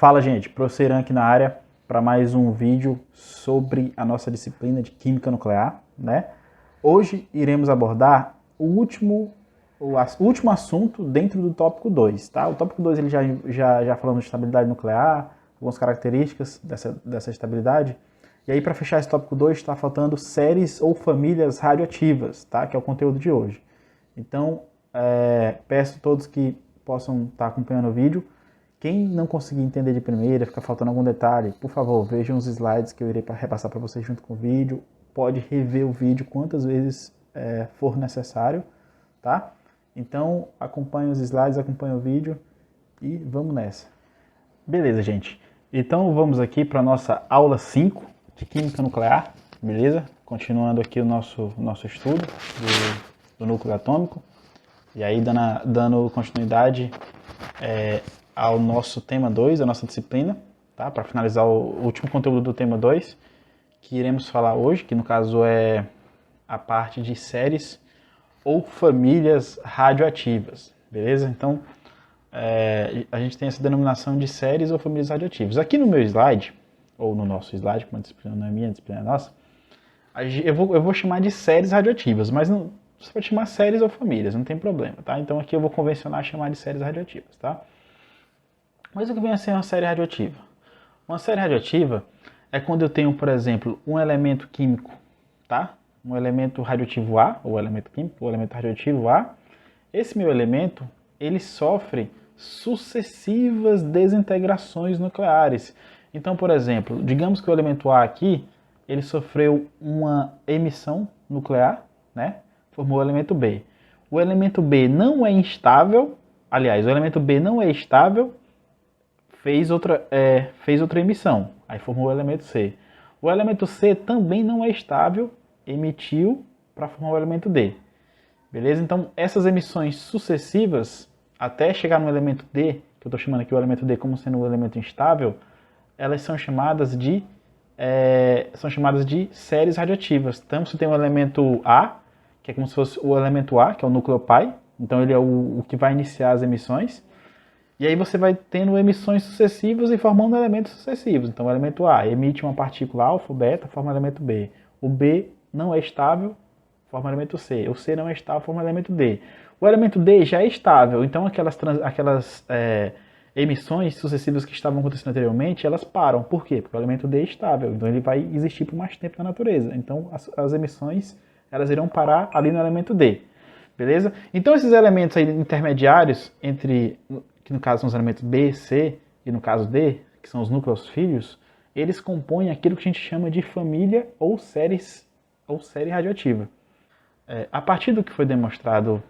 Fala, gente, Professor Irã aqui na área para mais um vídeo sobre a nossa disciplina de Química Nuclear, né? Hoje iremos abordar o último assunto dentro do tópico 2, tá? O tópico 2 ele já falamos de estabilidade nuclear, algumas características dessa estabilidade. E aí, para fechar esse tópico 2, está faltando séries ou famílias radioativas, tá? Que é o conteúdo de hoje. Então, peço a todos que possam estar acompanhando o vídeo. Quem não conseguir entender de primeira, ficar faltando algum detalhe, por favor, vejam os slides que eu irei repassar para vocês junto com o vídeo. Pode rever o vídeo quantas vezes for necessário, tá? Então, acompanhe os slides, acompanhe o vídeo e vamos nessa. Beleza, gente. Então, vamos aqui para a nossa aula 5 de Química Nuclear, beleza? Continuando aqui o nosso estudo do núcleo atômico. E aí, dando continuidade ao nosso tema 2, a nossa disciplina, tá? Para finalizar o último conteúdo do tema 2, que iremos falar hoje, que no caso é a parte de séries ou famílias radioativas, beleza? Então, a gente tem essa denominação de séries ou famílias radioativas. Aqui no meu slide, ou no nosso slide, como a disciplina não é minha, a disciplina é nossa, eu vou chamar de séries radioativas, mas não, você pode chamar séries ou famílias, não tem problema, tá? Então aqui eu vou convencionar chamar de séries radioativas, tá? Mas o que vem a ser uma série radioativa? Uma série radioativa é quando eu tenho, por exemplo, um elemento químico, tá? Um elemento radioativo A, ou elemento químico, ou elemento radioativo A. Esse meu elemento, ele sofre sucessivas desintegrações nucleares. Então, por exemplo, digamos que o elemento A aqui, ele sofreu uma emissão nuclear, né? Formou o elemento B. O elemento B não é instável, aliás, o elemento B não é estável, fez outra emissão, aí formou o elemento C. O elemento C também não é estável, emitiu para formar o elemento D. Beleza? Então, essas emissões sucessivas, até chegar no elemento D, que eu estou chamando aqui o elemento D como sendo um elemento instável, elas são chamadas de séries radioativas. Então, você tem o elemento A, que é como se fosse o elemento A, que é o núcleo pai, então ele é o que vai iniciar as emissões. E aí você vai tendo emissões sucessivas e formando elementos sucessivos. Então o elemento A emite uma partícula alfa, beta, forma o elemento B. O B não é estável, forma o elemento C. O C não é estável, forma o elemento D. O elemento D já é estável, então aquelas emissões sucessivas que estavam acontecendo anteriormente, elas param. Por quê? Porque o elemento D é estável, então ele vai existir por mais tempo na natureza. Então as emissões elas irão parar ali no elemento D. Beleza? Então esses elementos aí intermediários que no caso são os elementos B, C e no caso D, que são os núcleos filhos, eles compõem aquilo que a gente chama de família ou série radioativa. A partir do que foi demonstrado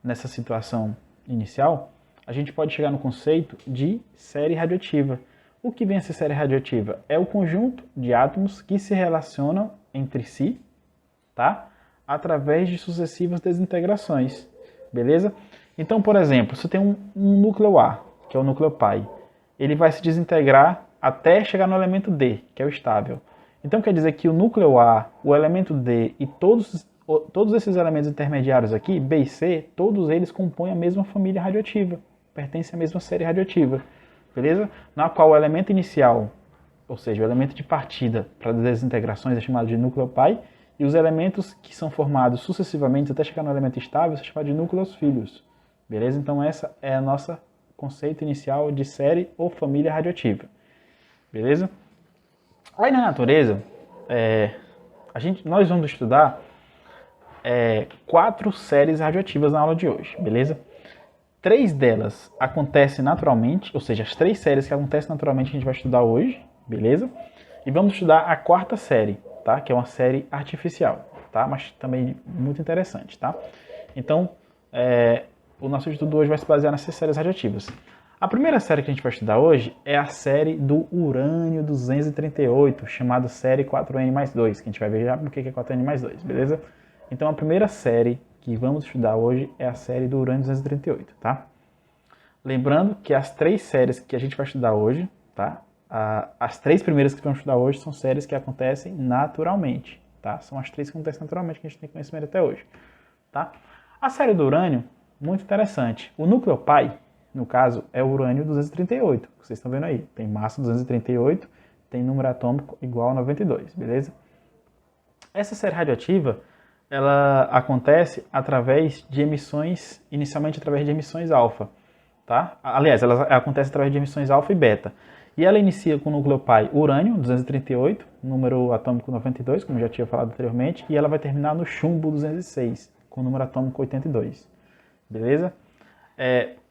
nessa situação inicial, a gente pode chegar no conceito de série radioativa. O que vem a ser série radioativa? É o conjunto de átomos que se relacionam entre si, tá? Através de sucessivas desintegrações. Beleza? Então, por exemplo, você tem um núcleo A, que é o núcleo pai. Ele vai se desintegrar até chegar no elemento D, que é o estável. Então, quer dizer que o núcleo A, o elemento D e todos esses elementos intermediários aqui, B e C, todos eles compõem a mesma família radioativa, pertencem à mesma série radioativa. Beleza? Na qual o elemento inicial, ou seja, o elemento de partida para desintegrações é chamado de núcleo pai, e os elementos que são formados sucessivamente até chegar no elemento estável são chamados de núcleos filhos. Beleza? Então essa é a nossa conceito inicial de série ou família radioativa. Beleza? Aí na natureza, nós vamos estudar 4 séries radioativas na aula de hoje. Beleza? 3 delas acontecem naturalmente, ou seja, as 3 séries que acontecem naturalmente a gente vai estudar hoje. Beleza? E vamos estudar a 4ª série. Tá? Que é uma série artificial, tá? Mas também muito interessante, tá? Então, o nosso estudo hoje vai se basear nessas séries radioativas. A primeira série que a gente vai estudar hoje é a série do urânio 238, chamada série 4N+2, que a gente vai ver já o que é 4N+2, beleza? Então, a primeira série que vamos estudar hoje é a série do urânio 238, tá? Lembrando que as 3 séries que a gente vai estudar hoje, tá? As 3 primeiras que vamos estudar hoje são séries que acontecem naturalmente, tá? São as 3 que acontecem naturalmente que a gente tem conhecimento até hoje, tá? A série do urânio, muito interessante. O núcleo pai, no caso, é o urânio 238, que vocês estão vendo aí. Tem massa 238, tem número atômico igual a 92, beleza? Essa série radioativa, ela acontece através de emissões, inicialmente através de emissões alfa, tá? Aliás, ela acontece através de emissões alfa e beta. E ela inicia com o núcleo pai urânio 238, número atômico 92, como eu já tinha falado anteriormente, e ela vai terminar no chumbo 206, com o número atômico 82. Beleza?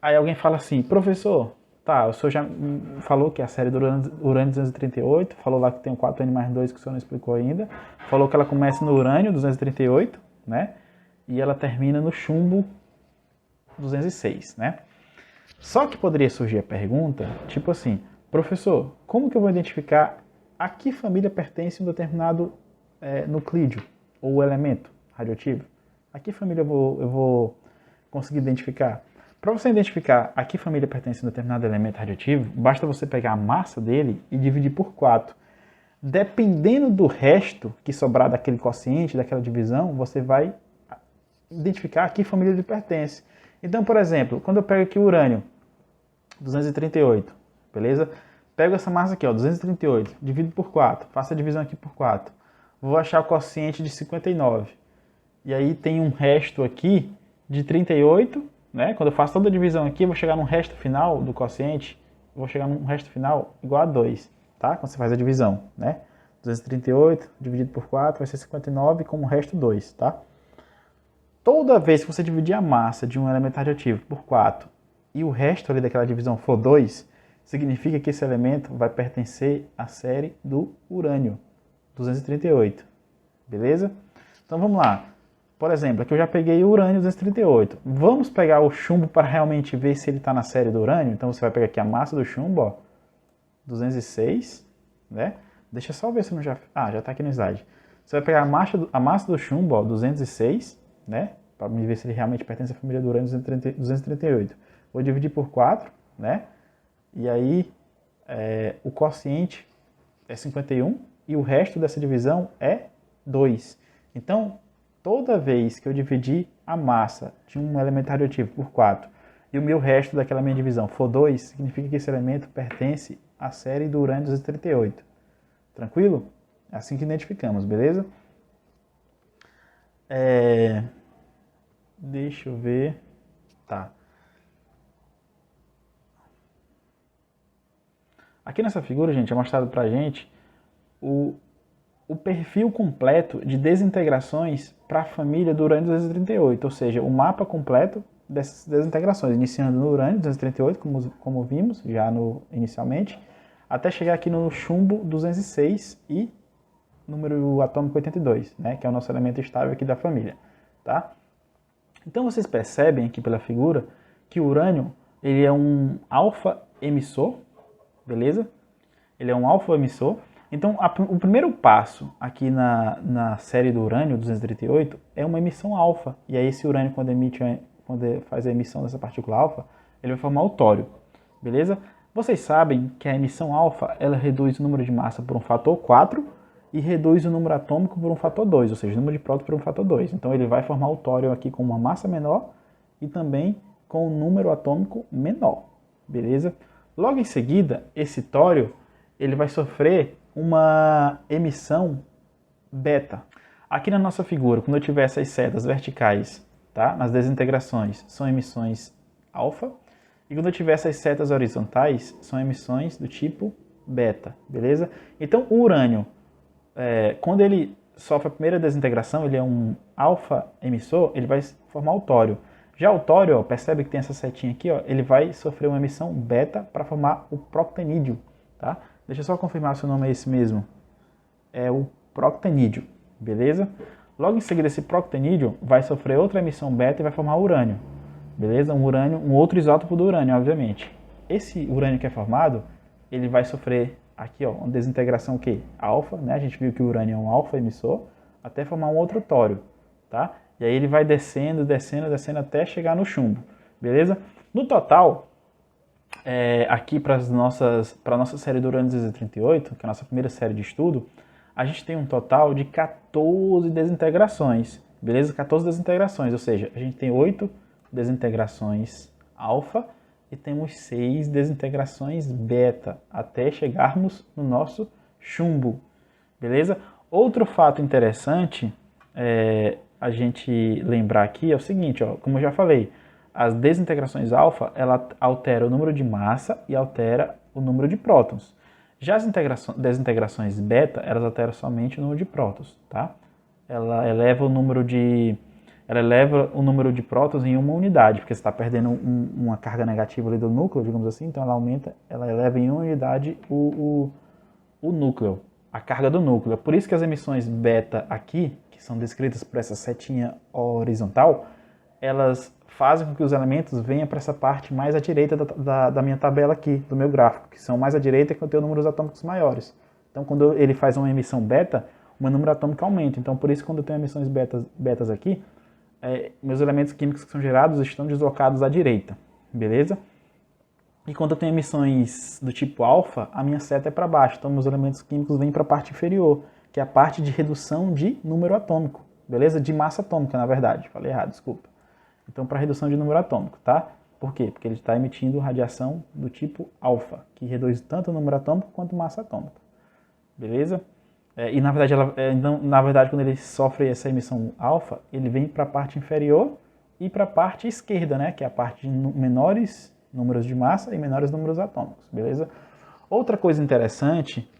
Aí alguém fala assim, professor, tá, o senhor já falou que é a série do urânio 238, falou lá que tem o 4N mais 2 que o senhor não explicou ainda, falou que ela começa no urânio 238, né? E ela termina no chumbo 206, né? Só que poderia surgir a pergunta, tipo assim, professor, como que eu vou identificar a que família pertence um determinado nuclídeo ou elemento radioativo? A que família eu vou conseguir identificar? Para você identificar a que família pertence um determinado elemento radioativo, basta você pegar a massa dele e dividir por 4. Dependendo do resto que sobrar daquele quociente, daquela divisão, você vai identificar a que família ele pertence. Então, por exemplo, quando eu pego aqui o urânio 238, beleza? Pego essa massa aqui, ó, 238, divido por 4, faço a divisão aqui por 4. Vou achar o quociente de 59. E aí tem um resto aqui de 38, né? Quando eu faço toda a divisão aqui, eu vou chegar num resto final do quociente, vou chegar num resto final igual a 2, tá? Quando você faz a divisão, né? 238 dividido por 4 vai ser 59 com o resto 2, tá? Toda vez que você dividir a massa de um elemento radioativo por 4 e o resto ali daquela divisão for 2, significa que esse elemento vai pertencer à série do urânio 238, beleza? Então vamos lá. Por exemplo, aqui eu já peguei o urânio 238. Vamos pegar o chumbo para realmente ver se ele está na série do urânio. Então você vai pegar aqui a massa do chumbo, ó, 206, né? Deixa eu só ver se não já... Ah, já está aqui no slide. Você vai pegar a massa do chumbo, ó, 206, né? Para ver se ele realmente pertence à família do urânio 238. Vou dividir por 4, né? E aí o quociente é 51 e o resto dessa divisão é 2. Então, toda vez que eu dividir a massa de um elemento radioativo por 4 e o meu resto daquela minha divisão for 2, significa que esse elemento pertence à série do urânio 238. Tranquilo? É assim que identificamos, beleza? Deixa eu ver. Tá. Aqui nessa figura, gente, é mostrado pra gente o perfil completo de desintegrações para a família do urânio 238, ou seja, o mapa completo dessas desintegrações, iniciando no urânio 238, como vimos já inicialmente, até chegar aqui no chumbo 206 e número atômico 82, né, que é o nosso elemento estável aqui da família, tá? Então vocês percebem aqui pela figura que o urânio ele é um alfa emissor, beleza? Ele é um alfa emissor. Então, o primeiro passo aqui na série do urânio 238 é uma emissão alfa. E aí esse urânio, quando faz a emissão dessa partícula alfa, ele vai formar o tório, beleza? Vocês sabem que a emissão alfa, ela reduz o número de massa por um fator 4 e reduz o número atômico por um fator 2, ou seja, o número de prótons por um fator 2. Então ele vai formar o tório aqui com uma massa menor e também com um número atômico menor, beleza? Logo em seguida, esse tório ele vai sofrer uma emissão beta. Aqui na nossa figura, quando eu tiver essas setas verticais, tá? Nas desintegrações, são emissões alfa. E quando eu tiver essas setas horizontais, são emissões do tipo beta, beleza? Então, o urânio, quando ele sofre a primeira desintegração, ele é um alfa emissor, ele vai formar o tório. Já o tório, ó, percebe que tem essa setinha aqui, ó, ele vai sofrer uma emissão beta para formar o proctenídeo, tá? Deixa eu só confirmar se o nome é esse mesmo. É o proctenídeo, beleza? Logo em seguida, esse proctenídeo vai sofrer outra emissão beta e vai formar urânio, beleza? Um outro isótopo do urânio, obviamente. Esse urânio que é formado, ele vai sofrer aqui, ó, uma desintegração o quê? Alfa, né? A gente viu que o urânio é um alfa emissor, até formar um outro tório, tá? E aí ele vai descendo, descendo, descendo até chegar no chumbo, beleza? No total, aqui para a nossa série do urânio 238, que é a nossa primeira série de estudo, a gente tem um total de 14 desintegrações, beleza? 14 desintegrações, ou seja, a gente tem 8 desintegrações alfa e temos 6 desintegrações beta, até chegarmos no nosso chumbo, beleza? Outro fato interessante a gente lembrar aqui é o seguinte, ó, como eu já falei, as desintegrações alfa, ela altera o número de massa e altera o número de prótons. Já as desintegrações beta, elas alteram somente o número de prótons, tá? Ela eleva o número de prótons em uma unidade, porque você está perdendo uma carga negativa ali do núcleo, digamos assim, então ela eleva em uma unidade o núcleo, a carga do núcleo. Por isso que as emissões beta aqui, que são descritas por essa setinha horizontal, elas fazem com que os elementos venham para essa parte mais à direita da minha tabela aqui, do meu gráfico, que são mais à direita que eu tenho números atômicos maiores. Então, quando ele faz uma emissão beta, o meu número atômico aumenta. Então, por isso, quando eu tenho emissões betas aqui, meus elementos químicos que são gerados estão deslocados à direita, beleza? E quando eu tenho emissões do tipo alfa, a minha seta é para baixo, então meus elementos químicos vêm para a parte inferior, que é a parte de redução de número atômico, beleza? De massa atômica, na verdade, falei errado, desculpa. Então, para redução de número atômico, tá? Por quê? Porque ele está emitindo radiação do tipo alfa, que reduz tanto o número atômico quanto massa atômica, beleza? E na verdade, quando ele sofre essa emissão alfa, ele vem para a parte inferior e para a parte esquerda, né? Que é a parte de menores números de massa e menores números atômicos, beleza? Outra coisa interessante,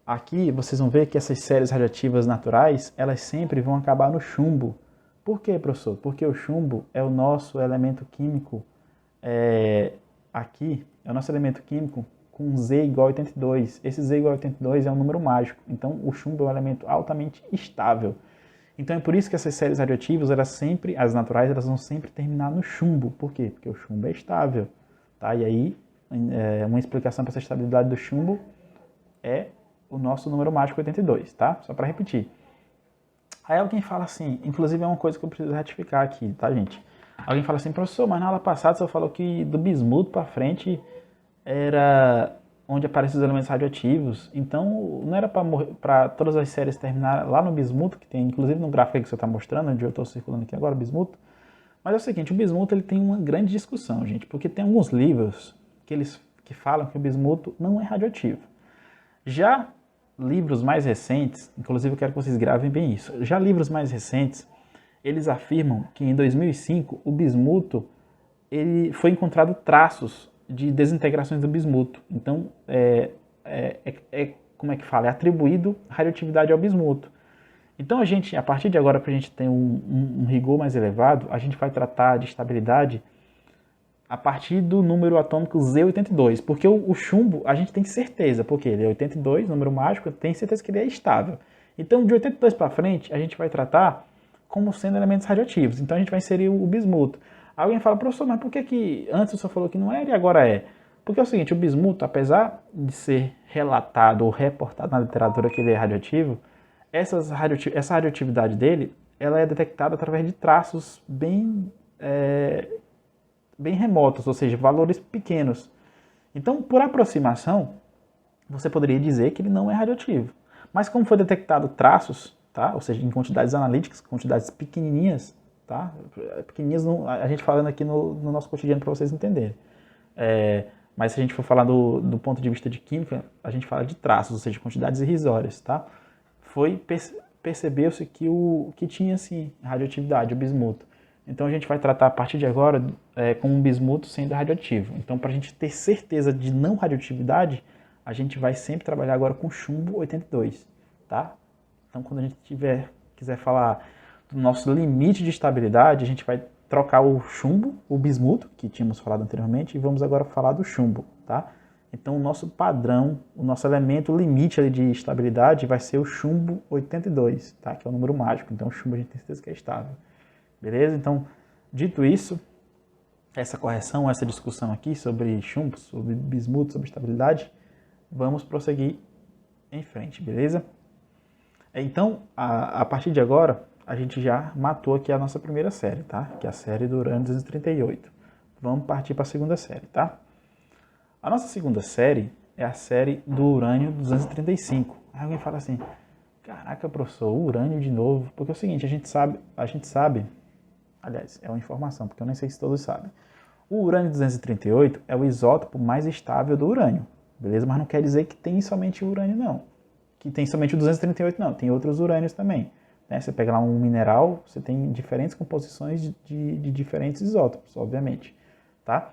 aqui vocês vão ver que essas séries radioativas naturais, elas sempre vão acabar no chumbo. Por quê, professor? Porque o chumbo é o nosso elemento químico, aqui, é o nosso elemento químico com Z igual a 82. Esse Z igual a 82 é um número mágico, então o chumbo é um elemento altamente estável. Então é por isso que essas séries radioativas, as naturais, elas vão sempre terminar no chumbo. Por quê? Porque o chumbo é estável. Tá? E aí, uma explicação para essa estabilidade do chumbo é o nosso número mágico 82, tá? Só para repetir. Aí alguém fala assim, inclusive é uma coisa que eu preciso ratificar aqui, tá, gente? Alguém fala assim, professor, mas na aula passada você falou que do bismuto para frente era onde aparecem os elementos radioativos, então não era para todas as séries terminar lá no bismuto, que tem inclusive no gráfico que você está mostrando, onde eu estou circulando aqui agora, o bismuto. Mas é o seguinte, o bismuto ele tem uma grande discussão, gente, porque tem alguns livros que falam que o bismuto não é radioativo. Já livros mais recentes, inclusive eu quero que vocês gravem bem isso, já livros mais recentes, eles afirmam que em 2005 o bismuto, foi encontrado traços de desintegrações do bismuto. Então, como é que fala? É atribuído radioatividade ao bismuto. Então, a partir de agora, para a gente ter um rigor mais elevado, a gente vai tratar de estabilidade a partir do número atômico Z82, porque o chumbo a gente tem certeza, porque ele é 82, número mágico, tem certeza que ele é estável. Então, de 82 para frente, a gente vai tratar como sendo elementos radioativos. Então, a gente vai inserir o bismuto. Alguém fala, professor, mas por que antes o senhor falou que não era e agora é? Porque é o seguinte, o bismuto, apesar de ser relatado ou reportado na literatura que ele é radioativo, essa radioatividade dele, ela é detectada através de traços bem remotos, ou seja, valores pequenos. Então, por aproximação, você poderia dizer que ele não é radioativo. Mas como foi detectado traços, tá? Ou seja, em quantidades analíticas, quantidades pequenininhas, tá? Pequenininhas, a gente falando aqui no nosso cotidiano para vocês entenderem. Mas se a gente for falar do ponto de vista de química, a gente fala de traços, ou seja, quantidades irrisórias, tá? Percebeu-se que tinha, sim, radioatividade, o bismuto. Então a gente vai tratar a partir de agora com um bismuto sendo radioativo. Então, para a gente ter certeza de não radioatividade, a gente vai sempre trabalhar agora com chumbo 82, tá? Então, quando a gente quiser falar do nosso limite de estabilidade, a gente vai trocar o chumbo, o bismuto, que tínhamos falado anteriormente, e vamos agora falar do chumbo, tá? Então, o nosso padrão, o nosso elemento limite ali de estabilidade vai ser o chumbo 82, tá? Que é o número mágico. Então, o chumbo a gente tem certeza que é estável. Beleza? Então, dito isso, essa correção, essa discussão aqui sobre chumbo, sobre bismuto, sobre estabilidade, vamos prosseguir em frente, beleza? Então, a partir de agora, a gente já matou aqui a nossa primeira série, tá? Que é a série do urânio 238. Vamos partir para a segunda série, tá? A nossa segunda série é a série do urânio 235. Aí alguém fala assim, caraca, professor, urânio de novo. Porque é o seguinte, a gente sabe, aliás, é uma informação, porque eu nem sei se todos sabem. O urânio 238 é o isótopo mais estável do urânio, beleza? Mas não quer dizer que tem somente o urânio, não. Que tem somente o 238, não. Tem outros urânios também. Né? Você pega lá um mineral, você tem diferentes composições de diferentes isótopos, obviamente. Tá?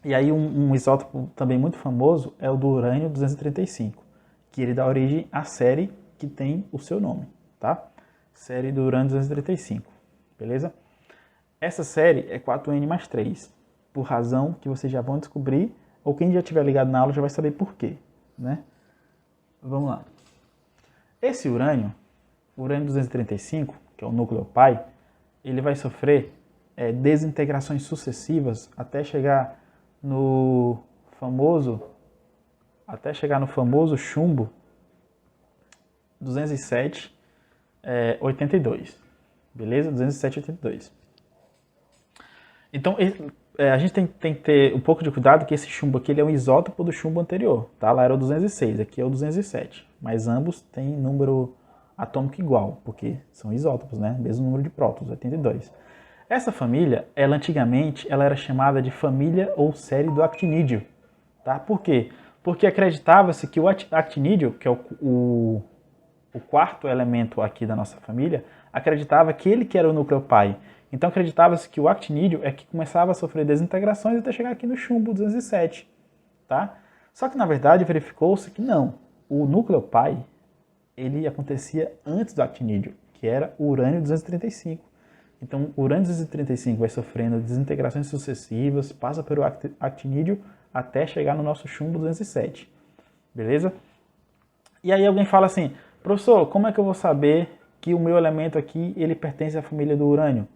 E aí um isótopo também muito famoso é o do urânio 235, que ele dá origem à série que tem o seu nome, tá? Série do urânio 235, beleza? Essa série é 4N mais 3, por razão que vocês já vão descobrir, ou quem já estiver ligado na aula já vai saber por quê, né? Vamos lá. Esse urânio, o urânio 235, que é o núcleo pai, ele vai sofrer desintegrações sucessivas até chegar no famoso chumbo 207 82, beleza? 207 82. Então a gente tem que ter um pouco de cuidado que esse chumbo aqui ele é um isótopo do chumbo anterior, tá? Lá era o 206, aqui é o 207, mas ambos têm número atômico igual, porque são isótopos, né? Mesmo número de prótons, 82. Essa família, antigamente, ela era chamada de família ou série do actinídeo, tá? Por quê? Porque acreditava-se que o actinídeo, que é o quarto elemento aqui da nossa família, acreditava que ele que era o núcleo pai. Então acreditava-se que o actinídeo é que começava a sofrer desintegrações até chegar aqui no chumbo 207, tá? Só que na verdade verificou-se que não. O núcleo pai, ele acontecia antes do actinídeo, que era o urânio 235. Então, o urânio 235 vai sofrendo desintegrações sucessivas, passa pelo actinídeo até chegar no nosso chumbo 207. Beleza? E aí alguém fala assim, professor, como é que eu vou saber que o meu elemento aqui ele pertence à família do urânio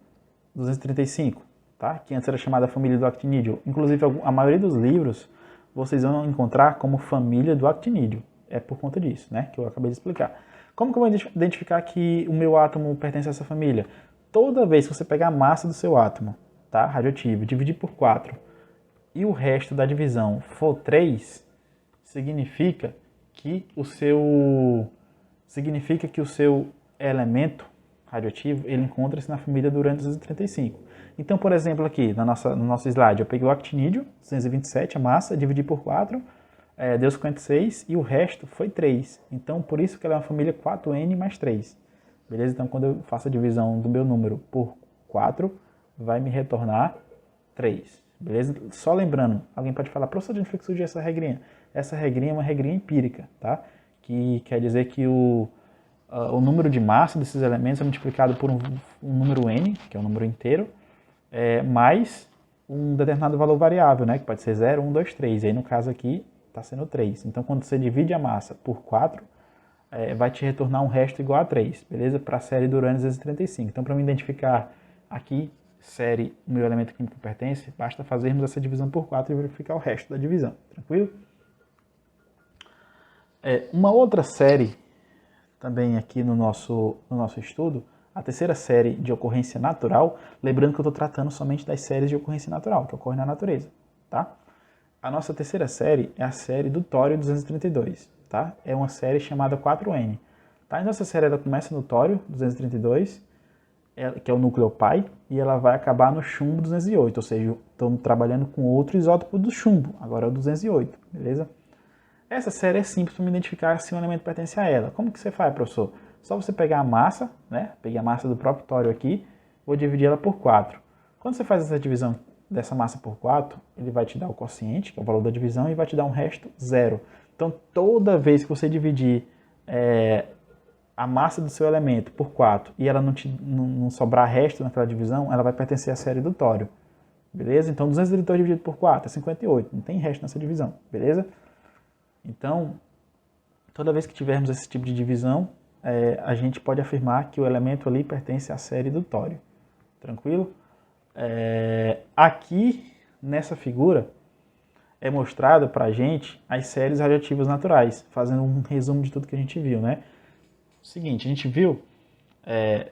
235, tá? Que antes era chamada família do actinídeo. Inclusive, a maioria dos livros vocês vão encontrar como família do actinídeo. É por conta disso, né? Que eu acabei de explicar. Como que eu vou identificar que o meu átomo pertence a essa família? Toda vez que você pegar a massa do seu átomo, tá, radioativo, dividir por 4 e o resto da divisão for 3, significa que o seu elemento radioativo ele encontra-se na família do urânio 235. Então, por exemplo, aqui no nosso slide, eu peguei o actinídeo, 227, a massa, dividi por 4, deu 56 e o resto foi 3. Então, por isso que ela é uma família 4N mais 3. Beleza? Então, quando eu faço a divisão do meu número por 4, vai me retornar 3. Beleza? Só lembrando, alguém pode falar, professor, de onde foi que surgiu essa regrinha? Essa regrinha é uma regrinha empírica, tá? Que quer dizer que o número de massa desses elementos é multiplicado por um número n, que é um número inteiro, mais um determinado valor variável, né? Que pode ser 0, 1, 2, 3. E aí, no caso aqui, está sendo 3. Então, quando você divide a massa por 4, vai te retornar um resto igual a 3, beleza? Para a série do urânio 235. Então, para me identificar aqui, série, o meu elemento químico pertence, basta fazermos essa divisão por 4 e verificar o resto da divisão, tranquilo? Uma outra série, também aqui no nosso estudo, a terceira série de ocorrência natural, lembrando que eu estou tratando somente das séries de ocorrência natural, que ocorrem na natureza, tá? A nossa terceira série é a série do tório 232. Tá? É uma série chamada 4N. Tá? Então essa série ela começa no tório 232, que é o núcleo pai, e ela vai acabar no chumbo 208, ou seja, estamos trabalhando com outro isótopo do chumbo, agora é o 208, beleza? Essa série é simples para me identificar se um elemento pertence a ela. Como que você faz, professor? Só você pegar a massa, né? Peguei a massa do próprio tório aqui, vou dividir ela por 4. Quando você faz essa divisão dessa massa por 4, ele vai te dar o quociente, que é o valor da divisão, e vai te dar um resto 0. Então, toda vez que você dividir a massa do seu elemento por 4 e ela não sobrar resto naquela divisão, ela vai pertencer à série do tório. Beleza? Então, 232 dividido por 4 é 58. Não tem resto nessa divisão. Beleza? Então, toda vez que tivermos esse tipo de divisão, a gente pode afirmar que o elemento ali pertence à série do tório. Tranquilo? Aqui, nessa figura, é mostrado para a gente as séries radioativas naturais, fazendo um resumo de tudo que a gente viu, né? Seguinte, a gente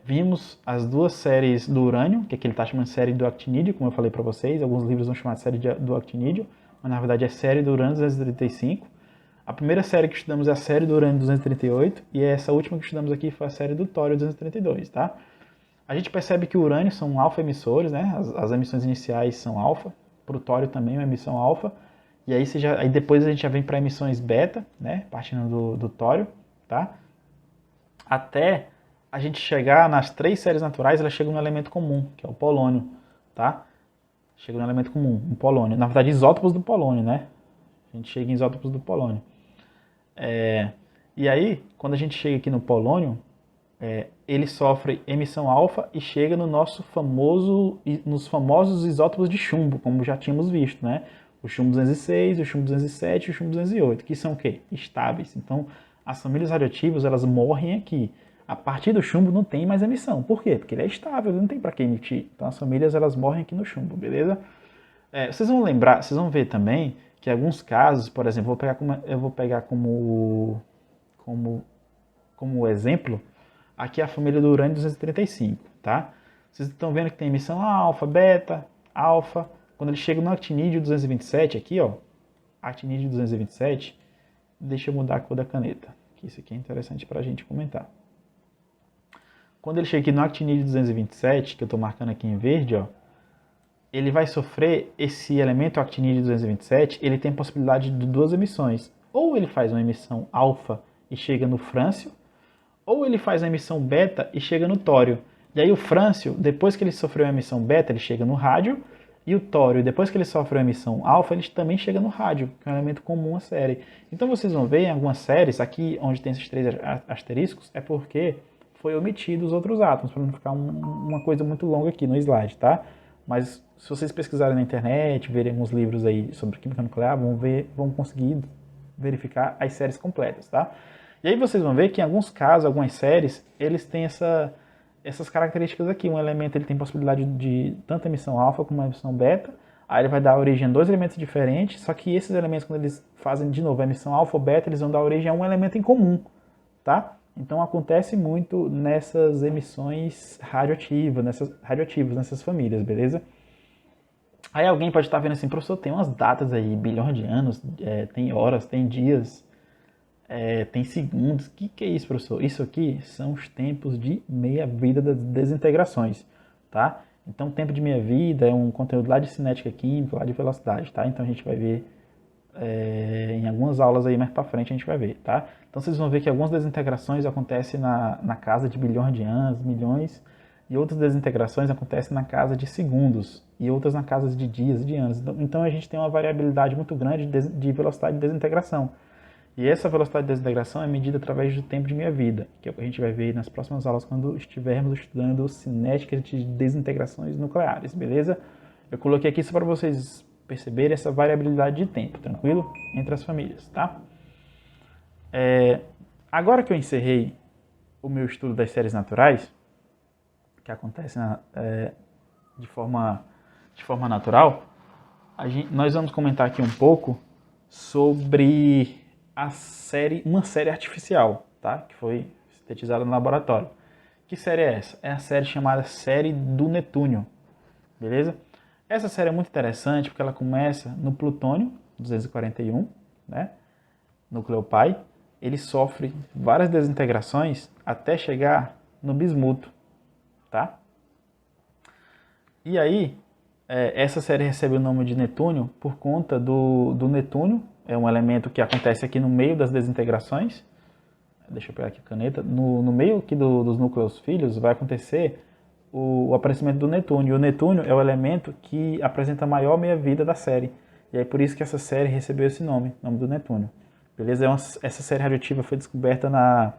vimos as duas séries do urânio, que aqui ele está chamando de série do actinídeo, como eu falei para vocês, alguns livros vão chamar de série do actinídeo, mas na verdade é série do urânio 235. A primeira série que estudamos é a série do urânio 238, e essa última que estudamos aqui foi a série do tório 232, tá? A gente percebe que o urânio são alfa emissores, né? As emissões iniciais são alfa, para o tório também, uma emissão alfa. E aí, aí depois a gente já vem para emissões beta, né? Partindo do tório, tá? Até a gente chegar nas 3 séries naturais, ela chega no elemento comum, que é o polônio, tá? Chega no elemento comum, um polônio. Na verdade, isótopos do polônio, né? A gente chega em isótopos do polônio. E aí, quando a gente chega aqui no polônio, ele sofre emissão alfa e chega no nos famosos isótopos de chumbo, como já tínhamos visto, né? O chumbo 206, o chumbo 207 e o chumbo 208, que são o quê? Estáveis. Então, as famílias radioativas, elas morrem aqui. A partir do chumbo não tem mais emissão. Por quê? Porque ele é estável, não tem para que emitir. Então, as famílias, elas morrem aqui no chumbo, beleza? Vocês vão lembrar, vocês vão ver também que em alguns casos, por exemplo, eu vou pegar como exemplo aqui a família do urânio 235, tá? Vocês estão vendo que tem emissão alfa, beta, alfa. Quando ele chega no actinídeo 227 aqui, ó, actinídeo 227, deixa eu mudar a cor da caneta, que isso aqui é interessante para a gente comentar. Quando ele chega aqui no actinídeo 227, que eu estou marcando aqui em verde, ó, ele vai sofrer esse elemento actinídeo 227, ele tem possibilidade de 2 emissões. Ou ele faz uma emissão alfa e chega no frâncio, ou ele faz a emissão beta e chega no tório. E aí o frâncio, depois que ele sofreu a emissão beta, ele chega no rádio, e o tório, depois que ele sofre a emissão alfa, ele também chega no rádio, que é um elemento comum à série. Então vocês vão ver em algumas séries, aqui onde tem esses 3 asteriscos, é porque foi omitido os outros átomos, para não ficar uma coisa muito longa aqui no slide, tá? Mas se vocês pesquisarem na internet, verem alguns livros aí sobre química nuclear, vão conseguir verificar as séries completas, tá? E aí vocês vão ver que em alguns casos, algumas séries, eles têm essas características aqui. Um elemento ele tem possibilidade de tanto emissão alfa como emissão beta. Aí ele vai dar origem a 2 elementos diferentes, só que esses elementos, quando eles fazem de novo a emissão alfa ou beta, eles vão dar origem a um elemento em comum, tá? Então acontece muito nessas emissões radioativas, nessas famílias, beleza? Aí alguém pode estar vendo assim, professor, tem umas datas aí, bilhões de anos, tem horas, tem dias, tem segundos. O que é isso, professor? Isso aqui são os tempos de meia-vida das desintegrações, tá? Então, tempo de meia-vida é um conteúdo lá de cinética química, lá de velocidade, tá? Então, a gente vai ver em algumas aulas aí mais para frente, a gente vai ver, tá? Então, vocês vão ver que algumas desintegrações acontecem na casa de bilhões de anos, milhões, e outras desintegrações acontecem na casa de segundos, e outras na casa de dias, de anos. Então, a gente tem uma variabilidade muito grande de velocidade de desintegração. E essa velocidade de desintegração é medida através do tempo de meia-vida, que é o que a gente vai ver nas próximas aulas quando estivermos estudando cinética de desintegrações nucleares, beleza? Eu coloquei aqui só para vocês perceberem essa variabilidade de tempo, tranquilo? Entre as famílias, tá? Agora que eu encerrei o meu estudo das séries naturais, que acontecem de forma natural, nós vamos comentar aqui um pouco sobre uma série artificial, tá? Que foi sintetizada no laboratório. Que série é essa? É a série chamada série do Netúnio, beleza? Essa série é muito interessante porque ela começa no plutônio 241, né? Núcleo pai. Ele sofre várias desintegrações até chegar no bismuto, tá? E aí, essa série recebe o nome de Netúnio por conta do netúnio. É um elemento que acontece aqui no meio das desintegrações. Deixa eu pegar aqui a caneta. No meio aqui dos núcleos filhos vai acontecer o aparecimento do netúnio. E o netúnio é o elemento que apresenta a maior meia-vida da série. E é por isso que essa série recebeu esse nome do netúnio. Beleza? Essa série radioativa foi descoberta na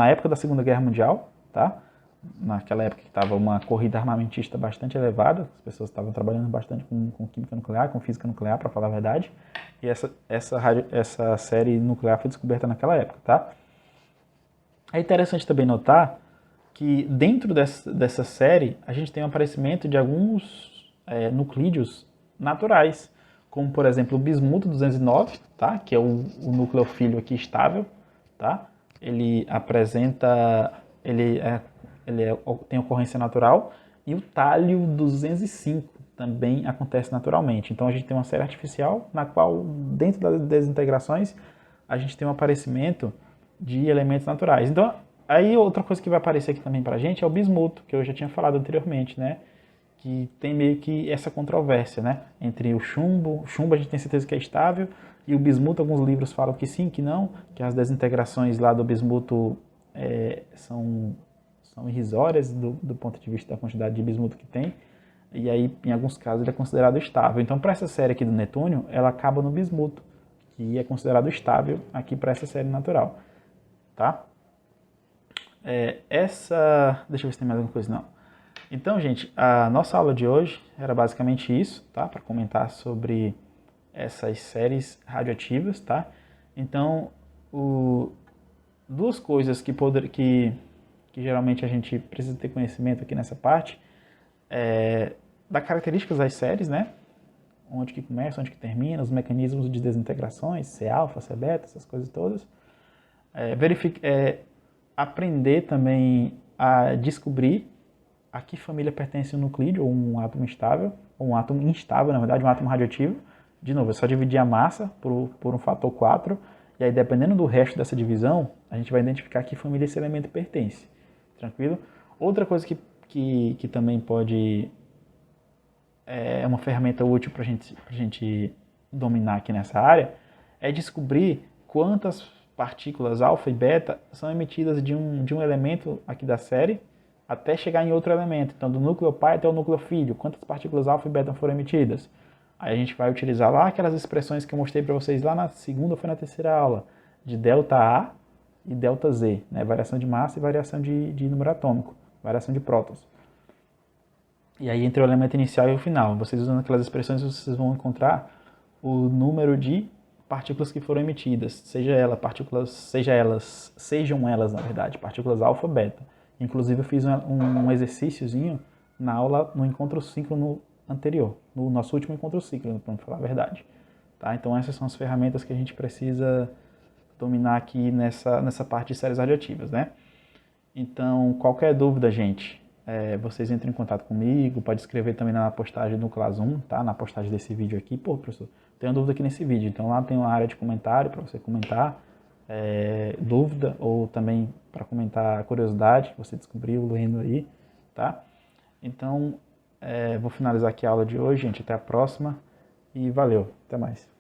época da Segunda Guerra Mundial, tá? Naquela época que estava uma corrida armamentista bastante elevada, as pessoas estavam trabalhando bastante com química nuclear, com física nuclear, para falar a verdade, e essa série nuclear foi descoberta naquela época, tá? É interessante também notar que dentro dessa série a gente tem o aparecimento de alguns nuclídeos naturais, como por exemplo o bismuto 209, tá? Que é o núcleo filho aqui estável, tá? Ele tem ocorrência natural, e o tálio 205 também acontece naturalmente. Então a gente tem uma série artificial na qual, dentro das desintegrações, a gente tem um aparecimento de elementos naturais. Então, aí outra coisa que vai aparecer aqui também pra gente é o bismuto, que eu já tinha falado anteriormente, né? que tem meio que essa controvérsia, né? Entre o chumbo a gente tem certeza que é estável, e o bismuto, alguns livros falam que sim, que não, que as desintegrações lá do bismuto são irrisórias do ponto de vista da quantidade de bismuto que tem, e aí, em alguns casos, ele é considerado estável. Então, para essa série aqui do Netúnio, ela acaba no bismuto, que é considerado estável aqui para essa série natural, tá? Deixa eu ver se tem mais alguma coisa, não. Então, gente, a nossa aula de hoje era basicamente isso, tá? Para comentar sobre essas séries radioativas, tá? Então, duas coisas que geralmente a gente precisa ter conhecimento aqui nessa parte das características das séries, né? Onde que começa, onde que termina, os mecanismos de desintegrações, C alfa, C beta, essas coisas todas. Aprender também a descobrir a que família pertence um nuclídeo, ou um átomo estável, ou um átomo instável, na verdade, um átomo radioativo. De novo, é só dividir a massa por um fator 4, e aí dependendo do resto dessa divisão, a gente vai identificar a que família esse elemento pertence. Tranquilo? Outra coisa que também pode... é uma ferramenta útil para a gente dominar aqui nessa área, é descobrir quantas partículas alfa e beta são emitidas de um elemento aqui da série até chegar em outro elemento. Então, do núcleo pai até o núcleo filho, quantas partículas alfa e beta foram emitidas? Aí a gente vai utilizar lá aquelas expressões que eu mostrei para vocês lá na segunda ou foi na terceira aula, de delta A e delta Z, né? Variação de massa e variação de número atômico, variação de prótons. E aí, entre o elemento inicial e o final, vocês usando aquelas expressões, vocês vão encontrar o número de partículas que foram emitidas, sejam elas, na verdade, partículas alfa ou beta. Inclusive, eu fiz um exercíciozinho na aula, no encontro síncrono anterior, no nosso último encontro síncrono, para falar a verdade. Tá? Então, essas são as ferramentas que a gente precisa dominar aqui nessa parte de séries radioativas, né? Então, qualquer dúvida, gente, vocês entrem em contato comigo, pode escrever também na postagem do Classroom, tá? Na postagem desse vídeo aqui. Pô, professor, tenho uma dúvida aqui nesse vídeo. Então lá tem uma área de comentário para você comentar dúvida, ou também para comentar curiosidade que você descobriu lendo aí, tá? Então, vou finalizar aqui a aula de hoje, gente. Até a próxima e valeu. Até mais.